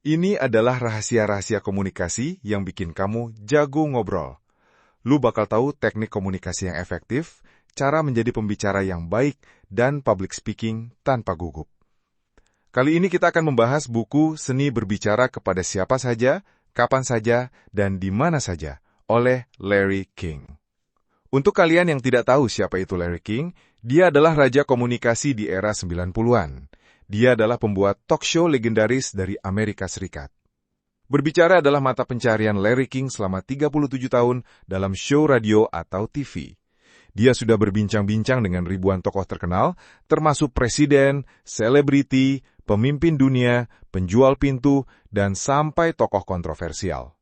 Ini adalah rahasia-rahasia komunikasi yang bikin kamu jago ngobrol. Lu bakal tahu teknik komunikasi yang efektif, cara menjadi pembicara yang baik, dan public speaking tanpa gugup. Kali ini kita akan membahas buku Seni Berbicara Kepada Siapa Saja, Kapan Saja, dan di Mana Saja oleh Larry King. Untuk kalian yang tidak tahu siapa itu Larry King, dia adalah raja komunikasi di era 90-an. Dia adalah pembuat talk show legendaris dari Amerika Serikat. Berbicara adalah mata pencarian Larry King selama 37 tahun dalam show radio atau TV. Dia sudah berbincang-bincang dengan ribuan tokoh terkenal, termasuk presiden, selebriti, pemimpin dunia, penjual pintu, dan sampai tokoh kontroversial.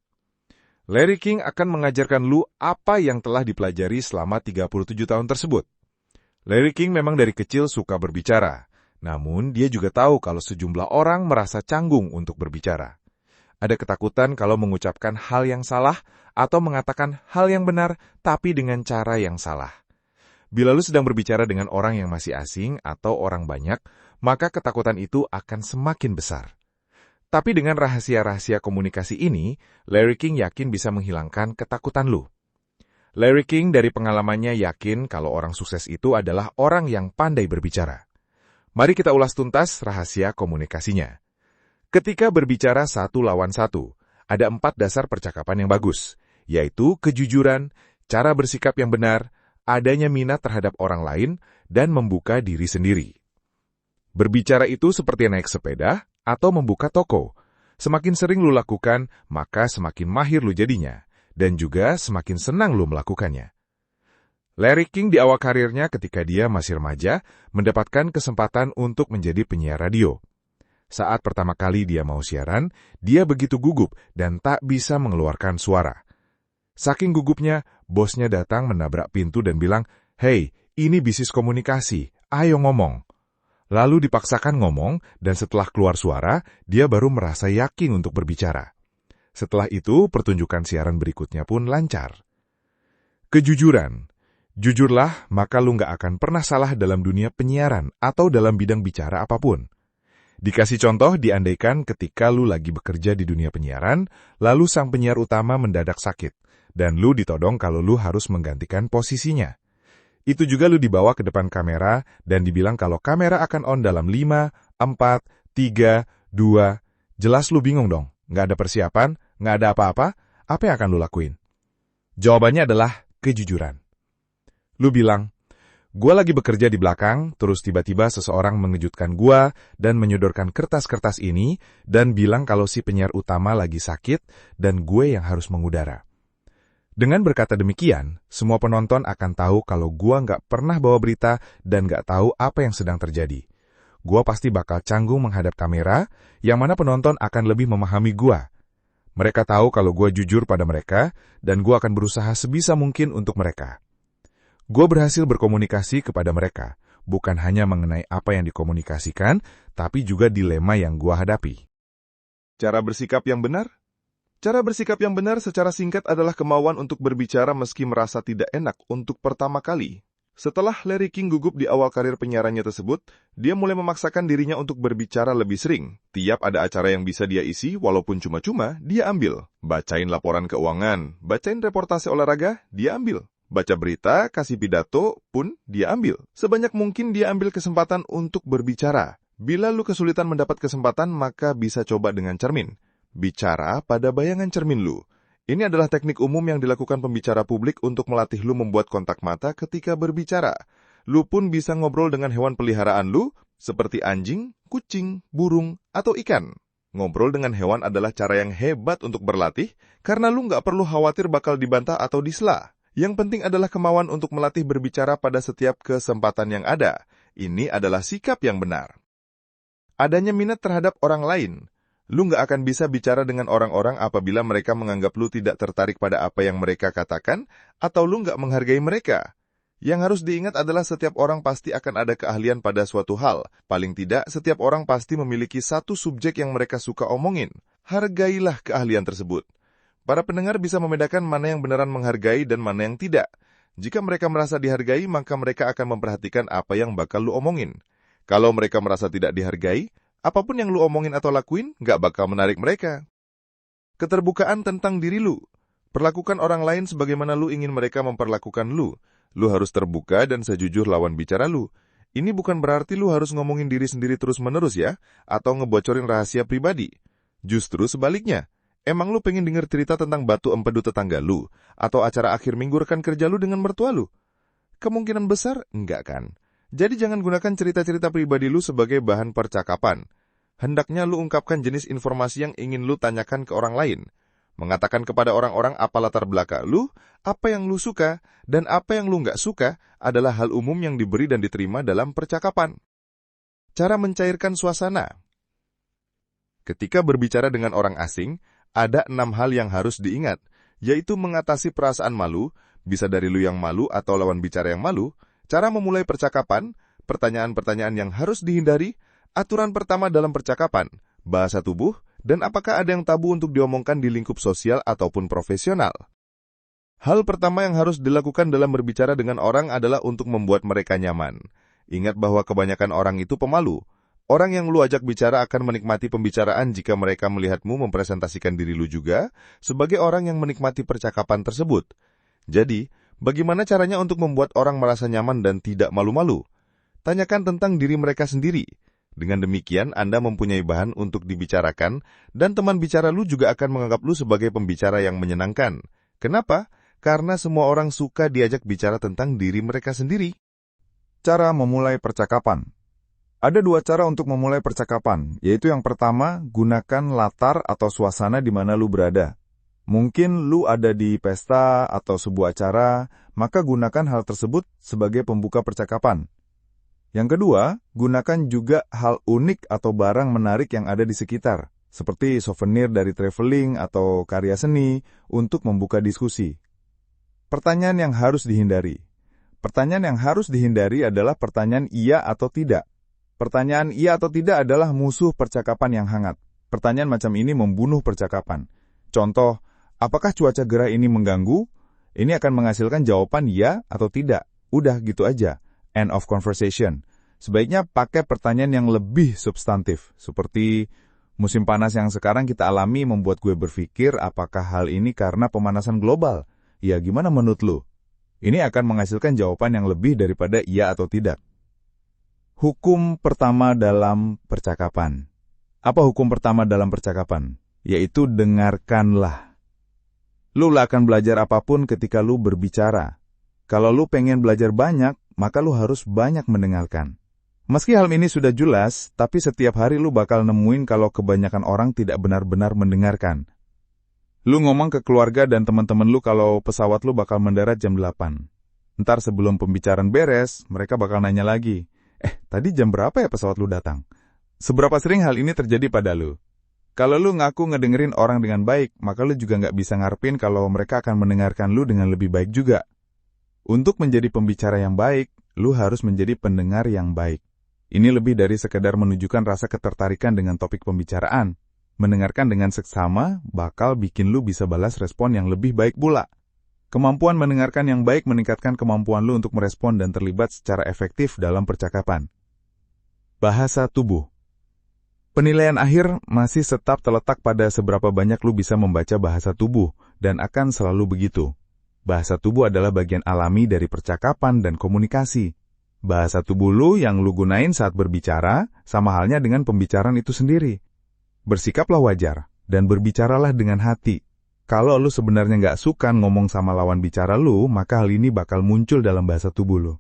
Larry King akan mengajarkan lu apa yang telah dipelajari selama 37 tahun tersebut. Larry King memang dari kecil suka berbicara. Namun, dia juga tahu kalau sejumlah orang merasa canggung untuk berbicara. Ada ketakutan kalau mengucapkan hal yang salah atau mengatakan hal yang benar, tapi dengan cara yang salah. Bila lu sedang berbicara dengan orang yang masih asing atau orang banyak, maka ketakutan itu akan semakin besar. Tapi dengan rahasia-rahasia komunikasi ini, Larry King yakin bisa menghilangkan ketakutan lu. Larry King dari pengalamannya yakin kalau orang sukses itu adalah orang yang pandai berbicara. Mari kita ulas tuntas rahasia komunikasinya. Ketika berbicara satu lawan satu, ada 4 dasar percakapan yang bagus, yaitu kejujuran, cara bersikap yang benar, adanya minat terhadap orang lain, dan membuka diri sendiri. Berbicara itu seperti naik sepeda atau membuka toko. Semakin sering lu lakukan, maka semakin mahir lu jadinya, dan juga semakin senang lu melakukannya. Larry King di awal karirnya ketika dia masih remaja, mendapatkan kesempatan untuk menjadi penyiar radio. Saat pertama kali dia mau siaran, dia begitu gugup dan tak bisa mengeluarkan suara. Saking gugupnya, bosnya datang menabrak pintu dan bilang, "Hei, ini bisnis komunikasi, ayo ngomong." Lalu dipaksakan ngomong, dan setelah keluar suara, dia baru merasa yakin untuk berbicara. Setelah itu, pertunjukan siaran berikutnya pun lancar. Kejujuran. Jujurlah, maka lu nggak akan pernah salah dalam dunia penyiaran atau dalam bidang bicara apapun. Dikasih contoh, diandaikan ketika lu lagi bekerja di dunia penyiaran, lalu sang penyiar utama mendadak sakit, dan lu ditodong kalau lu harus menggantikan posisinya. Itu juga lu dibawa ke depan kamera, dan dibilang kalau kamera akan on dalam 5, 4, 3, 2, jelas lu bingung dong, nggak ada persiapan, nggak ada apa-apa, apa yang akan lu lakuin? Jawabannya adalah kejujuran. Lu bilang, "Gua lagi bekerja di belakang, terus tiba-tiba seseorang mengejutkan gua dan menyodorkan kertas-kertas ini dan bilang kalau si penyiar utama lagi sakit dan gue yang harus mengudara." Dengan berkata demikian, semua penonton akan tahu kalau gua nggak pernah bawa berita dan nggak tahu apa yang sedang terjadi. Gua pasti bakal canggung menghadap kamera, yang mana penonton akan lebih memahami gua. Mereka tahu kalau gua jujur pada mereka, dan gua akan berusaha sebisa mungkin untuk mereka. Gue berhasil berkomunikasi kepada mereka, bukan hanya mengenai apa yang dikomunikasikan, tapi juga dilema yang gue hadapi. Cara bersikap yang benar? Cara bersikap yang benar secara singkat adalah kemauan untuk berbicara meski merasa tidak enak untuk pertama kali. Setelah Larry King gugup di awal karir penyiarannya tersebut, dia mulai memaksakan dirinya untuk berbicara lebih sering. Tiap ada acara yang bisa dia isi, walaupun cuma-cuma, dia ambil. Bacain laporan keuangan, bacain reportase olahraga, dia ambil. Baca berita, kasih pidato pun dia ambil. Sebanyak mungkin dia ambil kesempatan untuk berbicara. Bila lu kesulitan mendapat kesempatan, maka bisa coba dengan cermin. Bicara pada bayangan cermin lu. Ini adalah teknik umum yang dilakukan pembicara publik untuk melatih lu membuat kontak mata ketika berbicara. Lu pun bisa ngobrol dengan hewan peliharaan lu, seperti anjing, kucing, burung, atau ikan. Ngobrol dengan hewan adalah cara yang hebat untuk berlatih, karena lu nggak perlu khawatir bakal dibantah atau disela. Yang penting adalah kemauan untuk melatih berbicara pada setiap kesempatan yang ada. Ini adalah sikap yang benar. Adanya minat terhadap orang lain. Lu nggak akan bisa bicara dengan orang-orang apabila mereka menganggap lu tidak tertarik pada apa yang mereka katakan, atau lu nggak menghargai mereka. Yang harus diingat adalah setiap orang pasti akan ada keahlian pada suatu hal. Paling tidak, setiap orang pasti memiliki satu subjek yang mereka suka omongin. Hargailah keahlian tersebut. Para pendengar bisa membedakan mana yang beneran menghargai dan mana yang tidak. Jika mereka merasa dihargai, maka mereka akan memperhatikan apa yang bakal lu omongin. Kalau mereka merasa tidak dihargai, Apapun yang lu omongin atau lakuin, nggak bakal menarik mereka. Keterbukaan tentang diri lu. Perlakukan orang lain sebagaimana lu ingin mereka memperlakukan lu. Lu harus terbuka dan sejujur lawan bicara lu. Ini bukan berarti lu harus ngomongin diri sendiri terus-menerus ya, atau ngebocorin rahasia pribadi. Justru sebaliknya. Emang lu pengen denger cerita tentang batu empedu tetangga lu, atau acara akhir minggu rekan kerja lu dengan mertua lu? Kemungkinan besar, enggak kan? Jadi jangan gunakan cerita-cerita pribadi lu sebagai bahan percakapan. Hendaknya lu ungkapkan jenis informasi yang ingin lu tanyakan ke orang lain. Mengatakan kepada orang-orang apa latar belakang lu, apa yang lu suka, dan apa yang lu enggak suka adalah hal umum yang diberi dan diterima dalam percakapan. Cara mencairkan suasana. Ketika berbicara dengan orang asing, ada 6 hal yang harus diingat, yaitu mengatasi perasaan malu, bisa dari lu yang malu atau lawan bicara yang malu, cara memulai percakapan, pertanyaan-pertanyaan yang harus dihindari, aturan pertama dalam percakapan, bahasa tubuh, dan apakah ada yang tabu untuk diomongkan di lingkup sosial ataupun profesional. Hal pertama yang harus dilakukan dalam berbicara dengan orang adalah untuk membuat mereka nyaman. Ingat bahwa kebanyakan orang itu pemalu. Orang yang lu ajak bicara akan menikmati pembicaraan jika mereka melihatmu mempresentasikan diri lu juga sebagai orang yang menikmati percakapan tersebut. Jadi, bagaimana caranya untuk membuat orang merasa nyaman dan tidak malu-malu? Tanyakan tentang diri mereka sendiri. Dengan demikian, Anda mempunyai bahan untuk dibicarakan dan teman bicara lu juga akan menganggap lu sebagai pembicara yang menyenangkan. Kenapa? Karena semua orang suka diajak bicara tentang diri mereka sendiri. Cara memulai percakapan. Ada 2 cara untuk memulai percakapan, yaitu yang pertama, gunakan latar atau suasana di mana lu berada. Mungkin lu ada di pesta atau sebuah acara, maka gunakan hal tersebut sebagai pembuka percakapan. Yang kedua, gunakan juga hal unik atau barang menarik yang ada di sekitar, seperti souvenir dari traveling atau karya seni untuk membuka diskusi. Pertanyaan yang harus dihindari. Pertanyaan yang harus dihindari adalah pertanyaan iya atau tidak. Pertanyaan iya atau tidak adalah musuh percakapan yang hangat. Pertanyaan macam ini membunuh percakapan. Contoh, apakah cuaca gerah ini mengganggu? Ini akan menghasilkan jawaban ya atau tidak. Udah gitu aja. End of conversation. Sebaiknya pakai pertanyaan yang lebih substantif. Seperti, musim panas yang sekarang kita alami membuat gue berpikir apakah hal ini karena pemanasan global? Ya gimana menurut lu? Ini akan menghasilkan jawaban yang lebih daripada iya atau tidak. Hukum pertama dalam percakapan. Apa hukum pertama dalam percakapan? Yaitu dengarkanlah. Lu akan belajar apapun ketika lu berbicara. Kalau lu pengen belajar banyak, maka lu harus banyak mendengarkan. Meski hal ini sudah jelas, tapi setiap hari lu bakal nemuin kalau kebanyakan orang tidak benar-benar mendengarkan. Lu ngomong ke keluarga dan teman-teman lu kalau pesawat lu bakal mendarat jam 8. Ntar sebelum pembicaraan beres, mereka bakal nanya lagi, tadi jam berapa ya pesawat lu datang? Seberapa sering hal ini terjadi pada lu? Kalau lu ngaku ngedengerin orang dengan baik, maka lu juga nggak bisa ngarepin kalau mereka akan mendengarkan lu dengan lebih baik juga. Untuk menjadi pembicara yang baik, lu harus menjadi pendengar yang baik. Ini lebih dari sekedar menunjukkan rasa ketertarikan dengan topik pembicaraan. Mendengarkan dengan seksama bakal bikin lu bisa balas respon yang lebih baik pula. Kemampuan mendengarkan yang baik meningkatkan kemampuan lu untuk merespon dan terlibat secara efektif dalam percakapan. Bahasa tubuh. Penilaian akhir masih tetap terletak pada seberapa banyak lu bisa membaca bahasa tubuh, dan akan selalu begitu. Bahasa tubuh adalah bagian alami dari percakapan dan komunikasi. Bahasa tubuh lu yang lu gunain saat berbicara, sama halnya dengan pembicaraan itu sendiri. Bersikaplah wajar, dan berbicaralah dengan hati. Kalau lu sebenarnya nggak suka ngomong sama lawan bicara lu, maka hal ini bakal muncul dalam bahasa tubuh lu.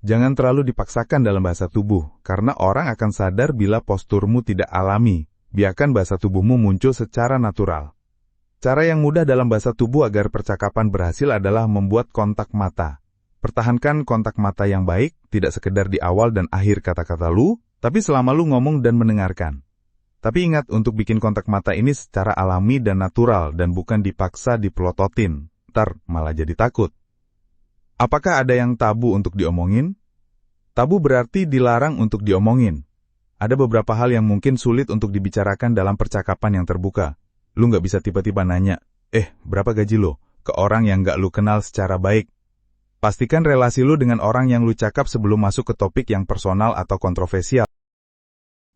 Jangan terlalu dipaksakan dalam bahasa tubuh, karena orang akan sadar bila posturmu tidak alami. Biarkan bahasa tubuhmu muncul secara natural. Cara yang mudah dalam bahasa tubuh agar percakapan berhasil adalah membuat kontak mata. Pertahankan kontak mata yang baik, tidak sekedar di awal dan akhir kata-kata lu, tapi selama lu ngomong dan mendengarkan. Tapi ingat untuk bikin kontak mata ini secara alami dan natural dan bukan dipaksa dipelototin. Ntar malah jadi takut. Apakah ada yang tabu untuk diomongin? Tabu berarti dilarang untuk diomongin. Ada beberapa hal yang mungkin sulit untuk dibicarakan dalam percakapan yang terbuka. Lu nggak bisa tiba-tiba nanya, berapa gaji lo? Ke orang yang nggak lu kenal secara baik. Pastikan relasi lu dengan orang yang lu cakap sebelum masuk ke topik yang personal atau kontroversial.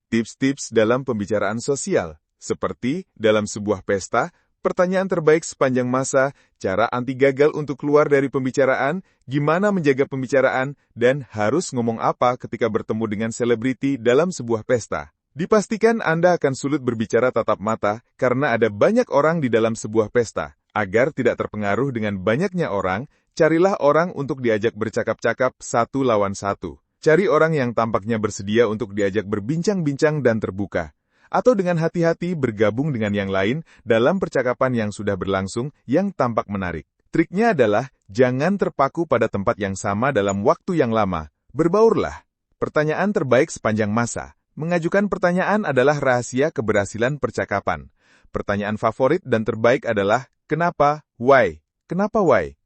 Tips-tips dalam pembicaraan sosial, seperti dalam sebuah pesta, pertanyaan terbaik sepanjang masa, cara anti gagal untuk keluar dari pembicaraan, gimana menjaga pembicaraan, dan harus ngomong apa ketika bertemu dengan selebriti dalam sebuah pesta. Dipastikan Anda akan sulit berbicara tatap mata karena ada banyak orang di dalam sebuah pesta. Agar tidak terpengaruh dengan banyaknya orang, carilah orang untuk diajak bercakap-cakap satu lawan satu. Cari orang yang tampaknya bersedia untuk diajak berbincang-bincang dan terbuka. Atau dengan hati-hati bergabung dengan yang lain dalam percakapan yang sudah berlangsung yang tampak menarik. Triknya adalah jangan terpaku pada tempat yang sama dalam waktu yang lama. Berbaurlah. Pertanyaan terbaik sepanjang masa. Mengajukan pertanyaan adalah rahasia keberhasilan percakapan. Pertanyaan favorit dan terbaik adalah kenapa, why? Kenapa, why?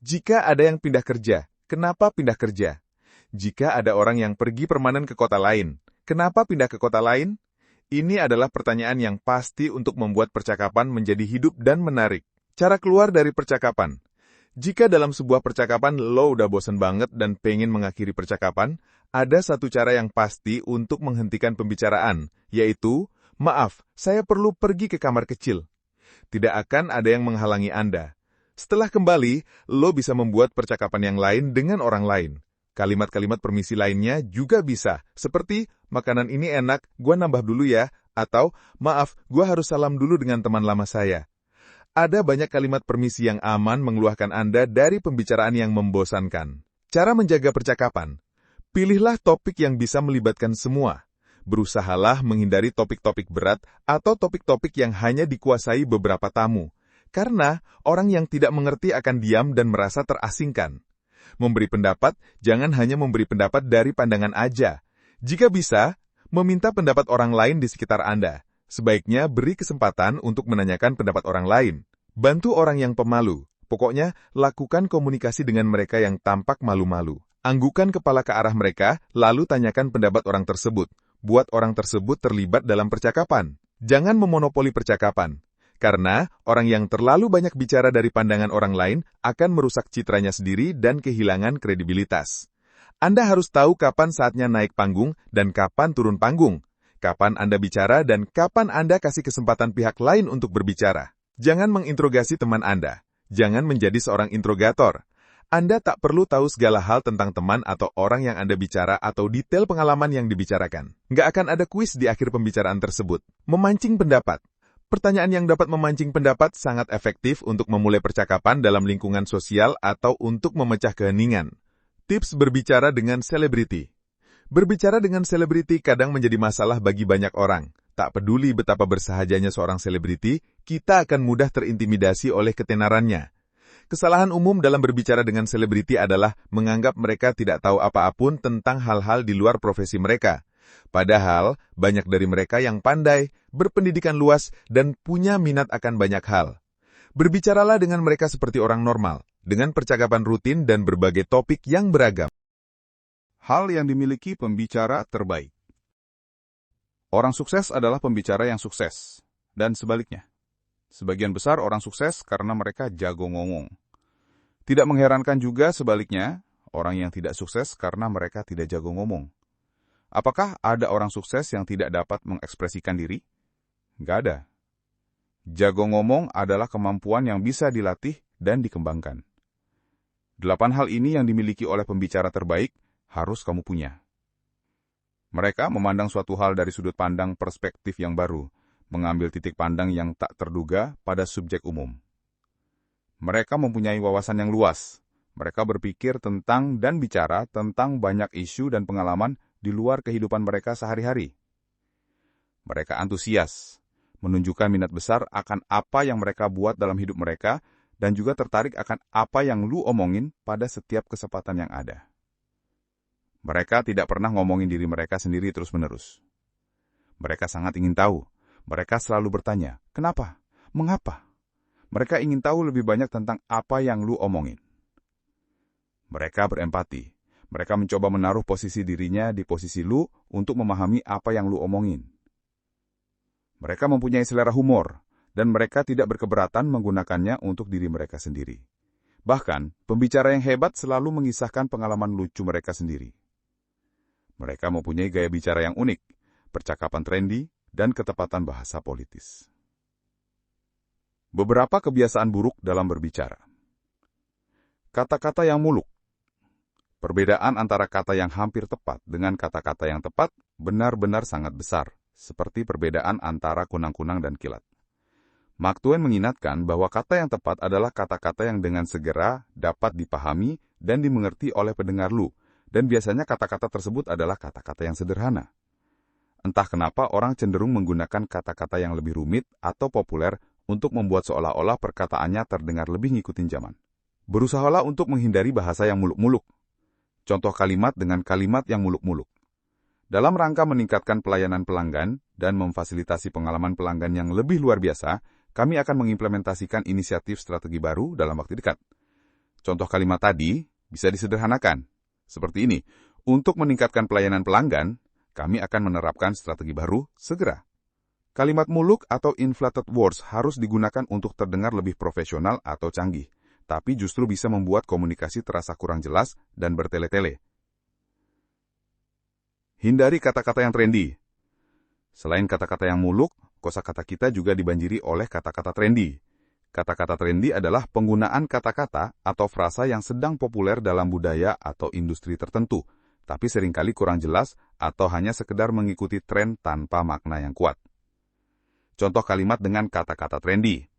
Jika ada yang pindah kerja, kenapa pindah kerja? Jika ada orang yang pergi permanen ke kota lain, kenapa pindah ke kota lain? Ini adalah pertanyaan yang pasti untuk membuat percakapan menjadi hidup dan menarik. Cara keluar dari percakapan. Jika dalam sebuah percakapan lo udah bosan banget dan pengen mengakhiri percakapan, ada satu cara yang pasti untuk menghentikan pembicaraan, yaitu, maaf, saya perlu pergi ke kamar kecil. Tidak akan ada yang menghalangi Anda. Setelah kembali, lo bisa membuat percakapan yang lain dengan orang lain. Kalimat-kalimat permisi lainnya juga bisa, seperti, makanan ini enak, gua nambah dulu ya, atau, maaf, gua harus salam dulu dengan teman lama saya. Ada banyak kalimat permisi yang aman mengeluarkan Anda dari pembicaraan yang membosankan. Cara menjaga percakapan. Pilihlah topik yang bisa melibatkan semua. Berusahalah menghindari topik-topik berat atau topik-topik yang hanya dikuasai beberapa tamu. Karena orang yang tidak mengerti akan diam dan merasa terasingkan. Memberi pendapat, jangan hanya memberi pendapat dari pandangan aja. Jika bisa, meminta pendapat orang lain di sekitar Anda. Sebaiknya beri kesempatan untuk menanyakan pendapat orang lain. Bantu orang yang pemalu. Pokoknya, lakukan komunikasi dengan mereka yang tampak malu-malu. Anggukan kepala ke arah mereka, lalu tanyakan pendapat orang tersebut. Buat orang tersebut terlibat dalam percakapan. Jangan memonopoli percakapan. Karena orang yang terlalu banyak bicara dari pandangan orang lain akan merusak citranya sendiri dan kehilangan kredibilitas. Anda harus tahu kapan saatnya naik panggung dan kapan turun panggung. Kapan Anda bicara dan kapan Anda kasih kesempatan pihak lain untuk berbicara. Jangan menginterogasi teman Anda. Jangan menjadi seorang interrogator. Anda tak perlu tahu segala hal tentang teman atau orang yang Anda bicara atau detail pengalaman yang dibicarakan. Nggak akan ada kuis di akhir pembicaraan tersebut. Memancing pendapat. Pertanyaan yang dapat memancing pendapat sangat efektif untuk memulai percakapan dalam lingkungan sosial atau untuk memecah keheningan. Tips berbicara dengan selebriti. Berbicara dengan selebriti kadang menjadi masalah bagi banyak orang. Tak peduli betapa bersahajanya seorang selebriti, kita akan mudah terintimidasi oleh ketenarannya. Kesalahan umum dalam berbicara dengan selebriti adalah menganggap mereka tidak tahu apa-apun tentang hal-hal di luar profesi mereka. Padahal, banyak dari mereka yang pandai, berpendidikan luas, dan punya minat akan banyak hal. Berbicaralah dengan mereka seperti orang normal, dengan percakapan rutin dan berbagai topik yang beragam. Hal yang dimiliki pembicara terbaik. Orang sukses adalah pembicara yang sukses, dan sebaliknya. Sebagian besar orang sukses karena mereka jago ngomong. Tidak mengherankan juga sebaliknya, orang yang tidak sukses karena mereka tidak jago ngomong. Apakah ada orang sukses yang tidak dapat mengekspresikan diri? Nggak ada. Jago ngomong adalah kemampuan yang bisa dilatih dan dikembangkan. 8 hal ini yang dimiliki oleh pembicara terbaik harus kamu punya. Mereka memandang suatu hal dari sudut pandang perspektif yang baru, mengambil titik pandang yang tak terduga pada subjek umum. Mereka mempunyai wawasan yang luas. Mereka berpikir tentang dan bicara tentang banyak isu dan pengalaman di luar kehidupan mereka sehari-hari. Mereka antusias, menunjukkan minat besar akan apa yang mereka buat dalam hidup mereka, dan juga tertarik akan apa yang lu omongin pada setiap kesempatan yang ada. Mereka tidak pernah ngomongin diri mereka sendiri terus-menerus. Mereka sangat ingin tahu. Mereka selalu bertanya, kenapa? Mengapa? Mereka ingin tahu lebih banyak tentang apa yang lu omongin. Mereka berempati. Mereka mencoba menaruh posisi dirinya di posisi lu untuk memahami apa yang lu omongin. Mereka mempunyai selera humor, dan mereka tidak berkeberatan menggunakannya untuk diri mereka sendiri. Bahkan, pembicara yang hebat selalu mengisahkan pengalaman lucu mereka sendiri. Mereka mempunyai gaya bicara yang unik. percakapan trendy, dan ketepatan bahasa politis. Beberapa kebiasaan buruk dalam berbicara. Kata-kata yang muluk. Perbedaan antara kata yang hampir tepat dengan kata-kata yang tepat benar-benar sangat besar, seperti perbedaan antara kunang-kunang dan kilat. Mark Twain mengingatkan bahwa kata yang tepat adalah kata-kata yang dengan segera dapat dipahami dan dimengerti oleh pendengar lu, dan biasanya kata-kata tersebut adalah kata-kata yang sederhana. Entah kenapa orang cenderung menggunakan kata-kata yang lebih rumit atau populer untuk membuat seolah-olah perkataannya terdengar lebih ngikutin zaman. Berusahalah untuk menghindari bahasa yang muluk-muluk. Contoh kalimat dengan kalimat yang muluk-muluk. Dalam rangka meningkatkan pelayanan pelanggan dan memfasilitasi pengalaman pelanggan yang lebih luar biasa, kami akan mengimplementasikan inisiatif strategi baru dalam waktu dekat. Contoh kalimat tadi bisa disederhanakan. Seperti ini, untuk meningkatkan pelayanan pelanggan, kami akan menerapkan strategi baru segera. Kalimat muluk atau inflated words harus digunakan untuk terdengar lebih profesional atau canggih, tapi justru bisa membuat komunikasi terasa kurang jelas dan bertele-tele. Hindari kata-kata yang trendy. Selain kata-kata yang muluk, kosakata kita juga dibanjiri oleh kata-kata trendy. Kata-kata trendy adalah penggunaan kata-kata atau frasa yang sedang populer dalam budaya atau industri tertentu, tapi seringkali kurang jelas atau hanya sekedar mengikuti tren tanpa makna yang kuat. Contoh kalimat dengan kata-kata trendy.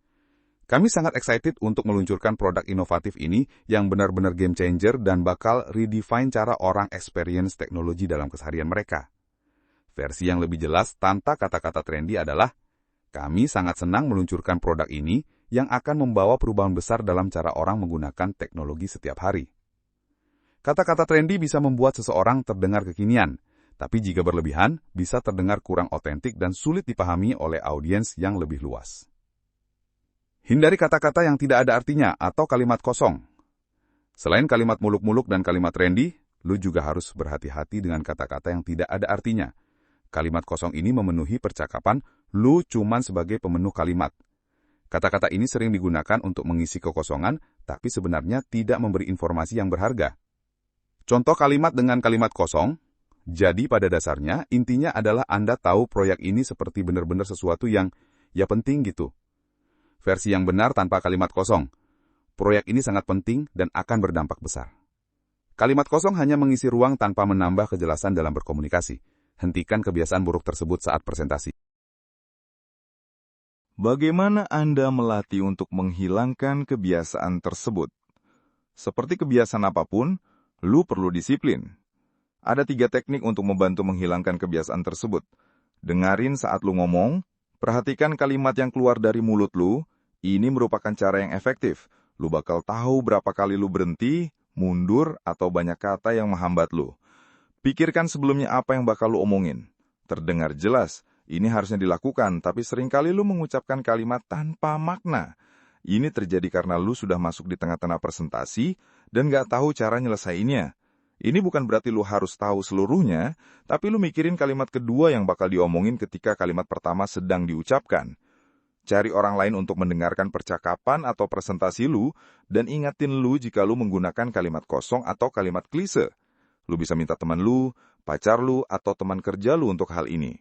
Kami sangat excited untuk meluncurkan produk inovatif ini yang benar-benar game changer dan bakal redefine cara orang experience teknologi dalam keseharian mereka. Versi yang lebih jelas tanpa kata-kata trendy adalah, kami sangat senang meluncurkan produk ini yang akan membawa perubahan besar dalam cara orang menggunakan teknologi setiap hari. Kata-kata trendy bisa membuat seseorang terdengar kekinian, tapi jika berlebihan, bisa terdengar kurang otentik dan sulit dipahami oleh audiens yang lebih luas. Hindari kata-kata yang tidak ada artinya atau kalimat kosong. Selain kalimat muluk-muluk dan kalimat trendy, lu juga harus berhati-hati dengan kata-kata yang tidak ada artinya. Kalimat kosong ini memenuhi percakapan, lu cuman sebagai pemenuh kalimat. Kata-kata ini sering digunakan untuk mengisi kekosongan, tapi sebenarnya tidak memberi informasi yang berharga. Contoh kalimat dengan kalimat kosong, jadi pada dasarnya intinya adalah Anda tahu proyek ini seperti benar-benar sesuatu yang, ya penting gitu. Versi yang benar tanpa kalimat kosong. Proyek ini sangat penting dan akan berdampak besar. Kalimat kosong hanya mengisi ruang tanpa menambah kejelasan dalam berkomunikasi. Hentikan kebiasaan buruk tersebut saat presentasi. Bagaimana Anda melatih untuk menghilangkan kebiasaan tersebut? Seperti kebiasaan apapun, lu perlu disiplin. Ada 3 teknik untuk membantu menghilangkan kebiasaan tersebut. Dengarin saat lu ngomong, perhatikan kalimat yang keluar dari mulut lu. Ini merupakan cara yang efektif. Lu bakal tahu berapa kali lu berhenti, mundur, atau banyak kata yang menghambat lu. Pikirkan sebelumnya apa yang bakal lu omongin. Terdengar jelas, ini harusnya dilakukan, tapi seringkali lu mengucapkan kalimat tanpa makna. Ini terjadi karena lu sudah masuk di tengah-tengah presentasi dan gak tahu cara nyelesainnya. Ini bukan berarti lu harus tahu seluruhnya, tapi lu mikirin kalimat kedua yang bakal diomongin ketika kalimat pertama sedang diucapkan. Cari orang lain untuk mendengarkan percakapan atau presentasi lu, dan ingatin lu jika lu menggunakan kalimat kosong atau kalimat klise. Lu bisa minta teman lu, pacar lu, atau teman kerja lu untuk hal ini.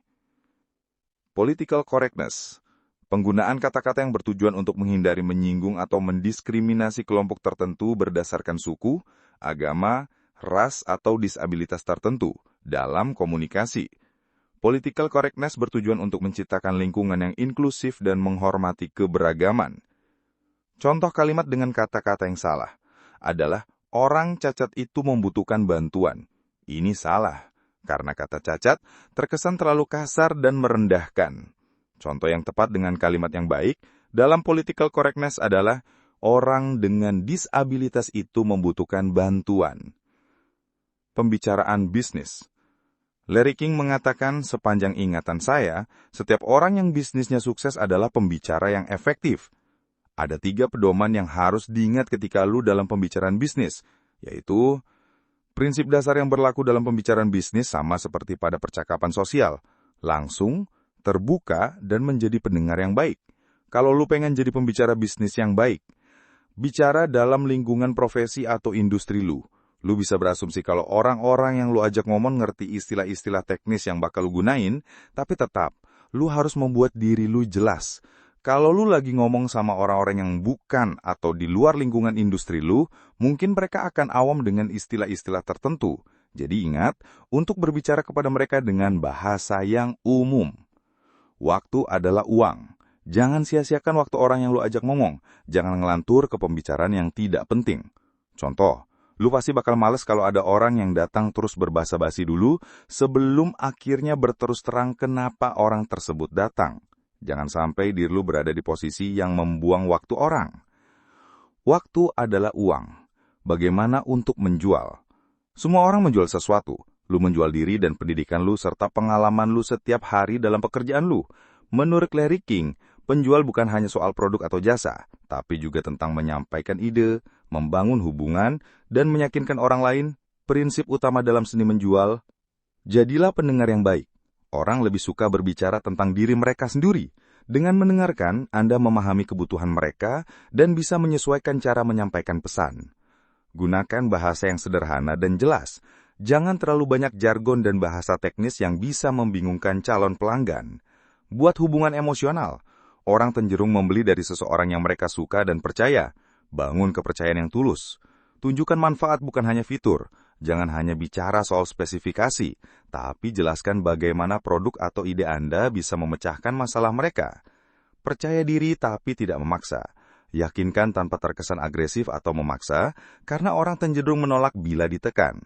Political correctness. Penggunaan kata-kata yang bertujuan untuk menghindari menyinggung atau mendiskriminasi kelompok tertentu berdasarkan suku, agama, ras, atau disabilitas tertentu dalam komunikasi. Political correctness bertujuan untuk menciptakan lingkungan yang inklusif dan menghormati keberagaman. Contoh kalimat dengan kata-kata yang salah adalah, orang cacat itu membutuhkan bantuan. Ini salah, karena kata cacat terkesan terlalu kasar dan merendahkan. Contoh yang tepat dengan kalimat yang baik dalam political correctness adalah, orang dengan disabilitas itu membutuhkan bantuan. Pembicaraan bisnis. Larry King mengatakan, sepanjang ingatan saya, setiap orang yang bisnisnya sukses adalah pembicara yang efektif. Ada 3 pedoman yang harus diingat ketika lu dalam pembicaraan bisnis, yaitu, prinsip dasar yang berlaku dalam pembicaraan bisnis sama seperti pada percakapan sosial, langsung, terbuka, dan menjadi pendengar yang baik. Kalau lu pengen jadi pembicara bisnis yang baik, bicara dalam lingkungan profesi atau industri lu. Lu bisa berasumsi kalau orang-orang yang lu ajak ngomong ngerti istilah-istilah teknis yang bakal lu gunain, tapi tetap, lu harus membuat diri lu jelas. Kalau lu lagi ngomong sama orang-orang yang bukan atau di luar lingkungan industri lu, mungkin mereka akan awam dengan istilah-istilah tertentu. Jadi ingat, untuk berbicara kepada mereka dengan bahasa yang umum. Waktu adalah uang. Jangan sia-siakan waktu orang yang lu ajak ngomong. Jangan ngelantur ke pembicaraan yang tidak penting. Contoh, lu pasti bakal males kalau ada orang yang datang terus berbasa-basi dulu sebelum akhirnya berterus terang kenapa orang tersebut datang. Jangan sampai diri lu berada di posisi yang membuang waktu orang. Waktu adalah uang. Bagaimana untuk menjual? Semua orang menjual sesuatu. Lu menjual diri dan pendidikan lu serta pengalaman lu setiap hari dalam pekerjaan lu. Menurut Larry King, penjual bukan hanya soal produk atau jasa, tapi juga tentang menyampaikan ide, membangun hubungan, dan meyakinkan orang lain. Prinsip utama dalam seni menjual, jadilah pendengar yang baik. Orang lebih suka berbicara tentang diri mereka sendiri. Dengan mendengarkan, Anda memahami kebutuhan mereka dan bisa menyesuaikan cara menyampaikan pesan. Gunakan bahasa yang sederhana dan jelas. Jangan terlalu banyak jargon dan bahasa teknis yang bisa membingungkan calon pelanggan. Buat hubungan emosional. Orang cenderung membeli dari seseorang yang mereka suka dan percaya. Bangun kepercayaan yang tulus. Tunjukkan manfaat bukan hanya fitur. Jangan hanya bicara soal spesifikasi, tapi jelaskan bagaimana produk atau ide Anda bisa memecahkan masalah mereka. Percaya diri tapi tidak memaksa. Yakinkan tanpa terkesan agresif atau memaksa, karena orang cenderung menolak bila ditekan.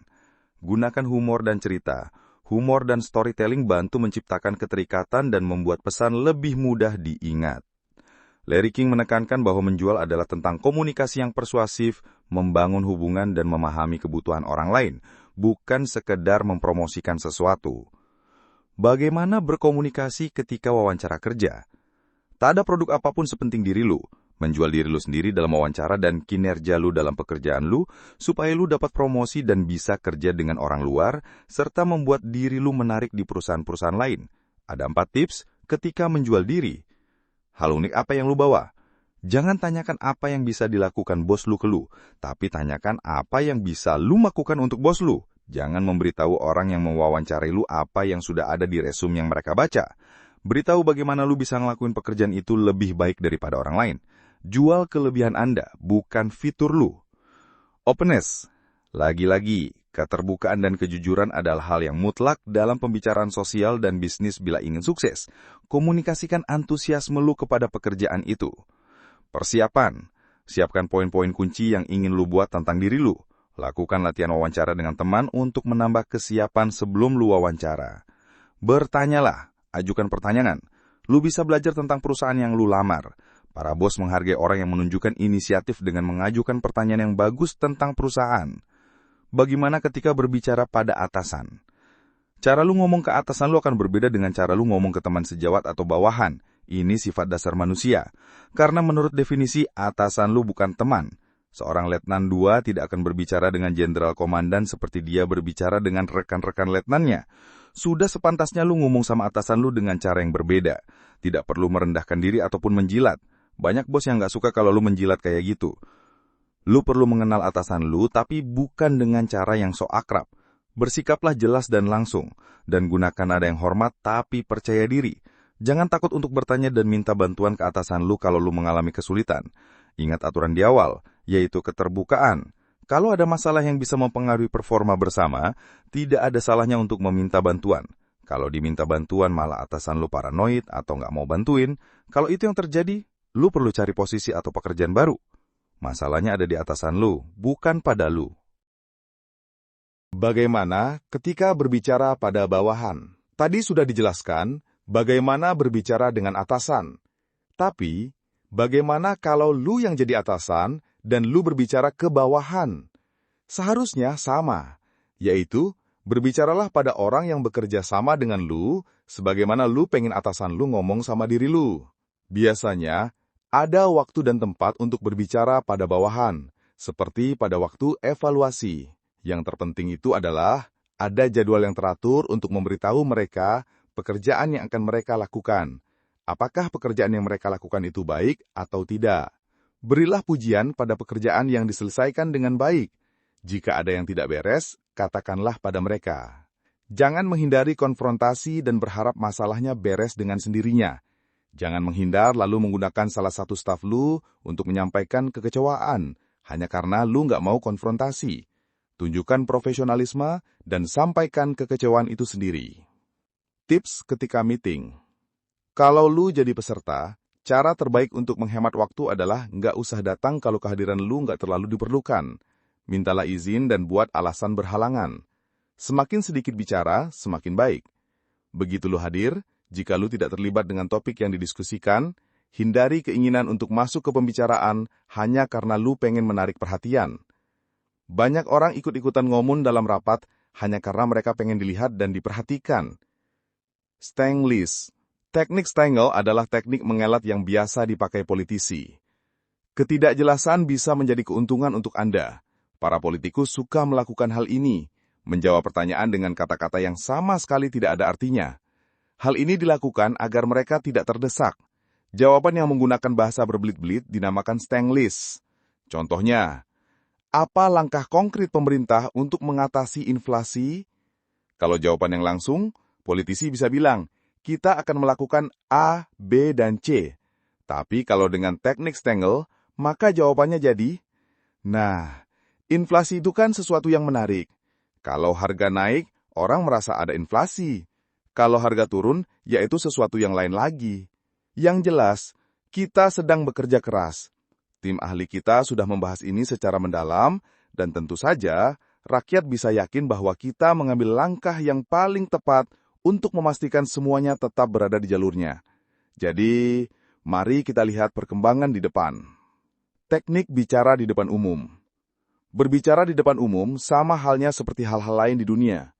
Gunakan humor dan cerita. Humor dan storytelling bantu menciptakan keterikatan dan membuat pesan lebih mudah diingat. Larry King menekankan bahwa menjual adalah tentang komunikasi yang persuasif, membangun hubungan dan memahami kebutuhan orang lain, bukan sekedar mempromosikan sesuatu. Bagaimana berkomunikasi ketika wawancara kerja? Tak ada produk apapun sepenting diri lu. Menjual diri lu sendiri dalam wawancara dan kinerja lu dalam pekerjaan lu, supaya lu dapat promosi dan bisa kerja dengan orang luar, serta membuat diri lu menarik di perusahaan-perusahaan lain. Ada 4 tips ketika menjual diri. Hal unik apa yang lu bawa? Jangan tanyakan apa yang bisa dilakukan bos lu ke lu, tapi tanyakan apa yang bisa lu lakukan untuk bos lu. Jangan memberitahu orang yang mewawancari lu apa yang sudah ada di resume yang mereka baca. Beritahu bagaimana lu bisa ngelakuin pekerjaan itu lebih baik daripada orang lain. Jual kelebihan Anda, bukan fitur lu. Openness. Lagi-lagi, keterbukaan dan kejujuran adalah hal yang mutlak dalam pembicaraan sosial dan bisnis bila ingin sukses. Komunikasikan antusiasme lu kepada pekerjaan itu. Persiapan. Siapkan poin-poin kunci yang ingin lu buat tentang diri lu. Lakukan latihan wawancara dengan teman untuk menambah kesiapan sebelum lu wawancara. Bertanyalah, ajukan pertanyaan. Lu bisa belajar tentang perusahaan yang lu lamar. Para bos menghargai orang yang menunjukkan inisiatif dengan mengajukan pertanyaan yang bagus tentang perusahaan. Bagaimana ketika berbicara pada atasan? Cara lu ngomong ke atasan lu akan berbeda dengan cara lu ngomong ke teman sejawat atau bawahan. Ini sifat dasar manusia. Karena menurut definisi, atasan lu bukan teman. Seorang letnan 2 tidak akan berbicara dengan jenderal komandan seperti dia berbicara dengan rekan-rekan letnannya. Sudah sepantasnya lu ngomong sama atasan lu dengan cara yang berbeda. Tidak perlu merendahkan diri ataupun menjilat. Banyak bos yang gak suka kalau lu menjilat kayak gitu. Lu perlu mengenal atasan lu, tapi bukan dengan cara yang sok akrab. Bersikaplah jelas dan langsung, dan gunakan nada yang hormat tapi percaya diri. Jangan takut untuk bertanya dan minta bantuan ke atasan lu kalau lu mengalami kesulitan. Ingat aturan di awal, yaitu keterbukaan. Kalau ada masalah yang bisa mempengaruhi performa bersama, tidak ada salahnya untuk meminta bantuan. Kalau diminta bantuan malah atasan lu paranoid atau nggak mau bantuin, kalau itu yang terjadi, lu perlu cari posisi atau pekerjaan baru. Masalahnya ada di atasan lu, bukan pada lu. Bagaimana ketika berbicara pada bawahan? Tadi sudah dijelaskan bagaimana berbicara dengan atasan. Tapi, bagaimana kalau lu yang jadi atasan dan lu berbicara ke bawahan? Seharusnya sama, yaitu berbicaralah pada orang yang bekerja sama dengan lu, sebagaimana lu pengen atasan lu ngomong sama diri lu. Biasanya, ada waktu dan tempat untuk berbicara pada bawahan, seperti pada waktu evaluasi. Yang terpenting itu adalah ada jadwal yang teratur untuk memberitahu mereka pekerjaan yang akan mereka lakukan. Apakah pekerjaan yang mereka lakukan itu baik atau tidak? Berilah pujian pada pekerjaan yang diselesaikan dengan baik. Jika ada yang tidak beres, katakanlah pada mereka. Jangan menghindari konfrontasi dan berharap masalahnya beres dengan sendirinya. Jangan menghindar lalu menggunakan salah satu staf lu untuk menyampaikan kekecewaan, hanya karena lu nggak mau konfrontasi. Tunjukkan profesionalisme dan sampaikan kekecewaan itu sendiri. Tips ketika meeting. Kalau lu jadi peserta, cara terbaik untuk menghemat waktu adalah nggak usah datang kalau kehadiran lu nggak terlalu diperlukan. Mintalah izin dan buat alasan berhalangan. Semakin sedikit bicara, semakin baik. Begitu lu hadir, jika lu tidak terlibat dengan topik yang didiskusikan, hindari keinginan untuk masuk ke pembicaraan hanya karena lu pengen menarik perhatian. Banyak orang ikut-ikutan ngomong dalam rapat hanya karena mereka pengen dilihat dan diperhatikan. Stanglist. Teknik Stangle adalah teknik mengelat yang biasa dipakai politisi. Ketidakjelasan bisa menjadi keuntungan untuk Anda. Para politikus suka melakukan hal ini, menjawab pertanyaan dengan kata-kata yang sama sekali tidak ada artinya. Hal ini dilakukan agar mereka tidak terdesak. Jawaban yang menggunakan bahasa berbelit-belit dinamakan Stanglist. Contohnya, apa langkah konkret pemerintah untuk mengatasi inflasi? Kalau jawaban yang langsung, politisi bisa bilang, kita akan melakukan A, B, dan C. Tapi kalau dengan teknik Stangle, maka jawabannya jadi, nah, inflasi itu kan sesuatu yang menarik. Kalau harga naik, orang merasa ada inflasi. Kalau harga turun, yaitu sesuatu yang lain lagi. Yang jelas, kita sedang bekerja keras. Tim ahli kita sudah membahas ini secara mendalam, dan tentu saja, rakyat bisa yakin bahwa kita mengambil langkah yang paling tepat untuk memastikan semuanya tetap berada di jalurnya. Jadi, mari kita lihat perkembangan di depan. Teknik bicara di depan umum. Berbicara di depan umum sama halnya seperti hal-hal lain di dunia.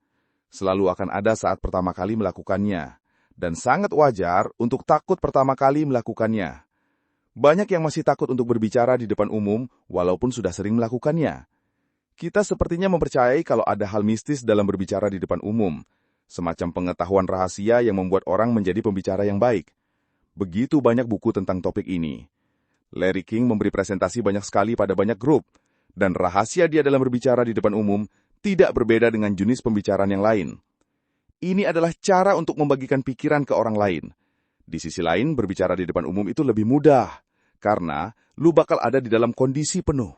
Selalu akan ada saat pertama kali melakukannya, dan sangat wajar untuk takut pertama kali melakukannya. Banyak yang masih takut untuk berbicara di depan umum walaupun sudah sering melakukannya. Kita sepertinya mempercayai kalau ada hal mistis dalam berbicara di depan umum, semacam pengetahuan rahasia yang membuat orang menjadi pembicara yang baik. Begitu banyak buku tentang topik ini. Larry King memberi presentasi banyak sekali pada banyak grup, dan rahasia dia dalam berbicara di depan umum tidak berbeda dengan jenis pembicaraan yang lain. Ini adalah cara untuk membagikan pikiran ke orang lain. Di sisi lain, berbicara di depan umum itu lebih mudah, karena lu bakal ada di dalam kondisi penuh.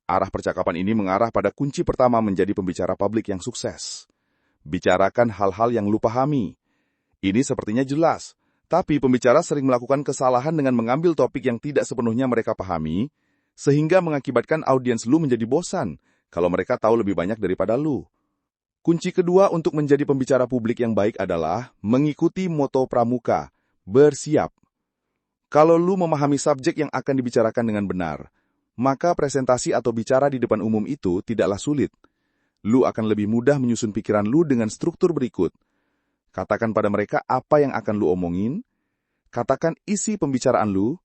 Arah percakapan ini mengarah pada kunci pertama menjadi pembicara publik yang sukses. Bicarakan hal-hal yang lu pahami. Ini sepertinya jelas, tapi pembicara sering melakukan kesalahan dengan mengambil topik yang tidak sepenuhnya mereka pahami, sehingga mengakibatkan audiens lu menjadi bosan kalau mereka tahu lebih banyak daripada lu. Kunci kedua untuk menjadi pembicara publik yang baik adalah mengikuti moto pramuka, bersiap. Kalau lu memahami subjek yang akan dibicarakan dengan benar, maka presentasi atau bicara di depan umum itu tidaklah sulit. Lu akan lebih mudah menyusun pikiran lu dengan struktur berikut. Katakan pada mereka apa yang akan lu omongin. Katakan isi pembicaraan lu.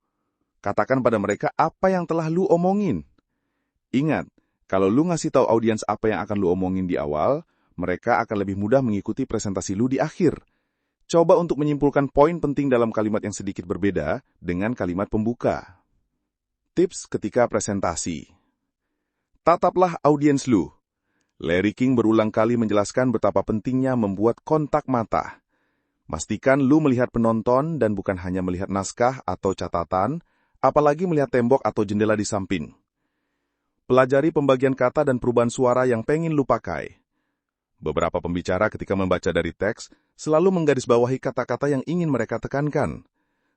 Katakan pada mereka apa yang telah lu omongin. Ingat, kalau lu ngasih tahu audiens apa yang akan lu omongin di awal, mereka akan lebih mudah mengikuti presentasi lu di akhir. Coba untuk menyimpulkan poin penting dalam kalimat yang sedikit berbeda dengan kalimat pembuka. Tips ketika presentasi. Tataplah audiens lu. Larry King berulang kali menjelaskan betapa pentingnya membuat kontak mata. Pastikan lu melihat penonton dan bukan hanya melihat naskah atau catatan, apalagi melihat tembok atau jendela di samping. Pelajari pembagian kata dan perubahan suara yang pengen lu pakai. Beberapa pembicara ketika membaca dari teks selalu menggarisbawahi kata-kata yang ingin mereka tekankan.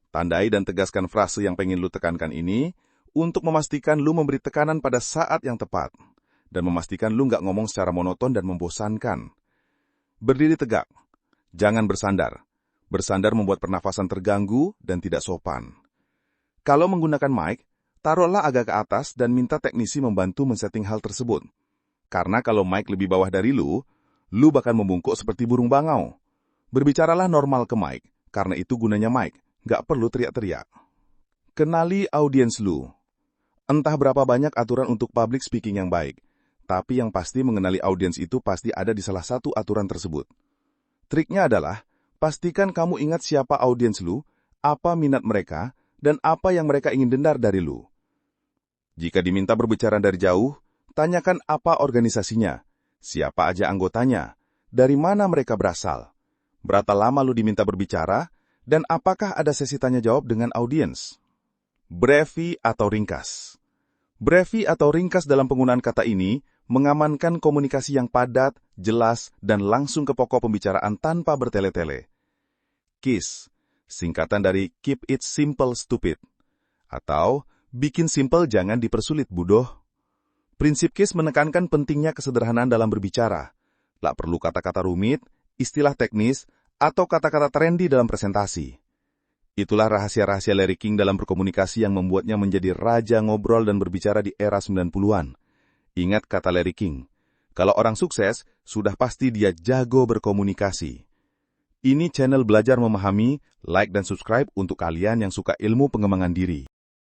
Tandai dan tegaskan frase yang pengen lu tekankan ini untuk memastikan lu memberi tekanan pada saat yang tepat. Dan memastikan lu nggak ngomong secara monoton dan membosankan. Berdiri tegak. Jangan bersandar. Bersandar membuat pernafasan terganggu dan tidak sopan. Kalau menggunakan mic, taruhlah agak ke atas dan minta teknisi membantu men-setting hal tersebut. Karena kalau mic lebih bawah dari lu bakal membungkuk seperti burung bangau. Berbicaralah normal ke mic, karena itu gunanya mic, nggak perlu teriak-teriak. Kenali audiens lu. Entah berapa banyak aturan untuk public speaking yang baik, tapi yang pasti mengenali audiens itu pasti ada di salah satu aturan tersebut. Triknya adalah, pastikan kamu ingat siapa audiens lu, apa minat mereka, dan apa yang mereka ingin dengar dari lu. Jika diminta berbicara dari jauh, Tanyakan apa organisasinya, siapa aja anggotanya, dari mana mereka berasal, berapa lama lu diminta berbicara, dan apakah ada sesi tanya jawab dengan audiens. Brevi atau ringkas. Brevi atau ringkas dalam penggunaan kata ini mengamankan komunikasi yang padat, jelas, dan langsung ke pokok pembicaraan tanpa bertele-tele. KISS, singkatan dari Keep It Simple Stupid, atau bikin simple jangan dipersulit bodoh. Prinsip KISS menekankan pentingnya kesederhanaan dalam berbicara. Tak perlu kata-kata rumit, istilah teknis, atau kata-kata trendy dalam presentasi. Itulah rahasia-rahasia Larry King dalam berkomunikasi yang membuatnya menjadi raja ngobrol dan berbicara di era 90-an. Ingat kata Larry King, kalau orang sukses, sudah pasti dia jago berkomunikasi. Ini channel belajar memahami, like dan subscribe untuk kalian yang suka ilmu pengembangan diri.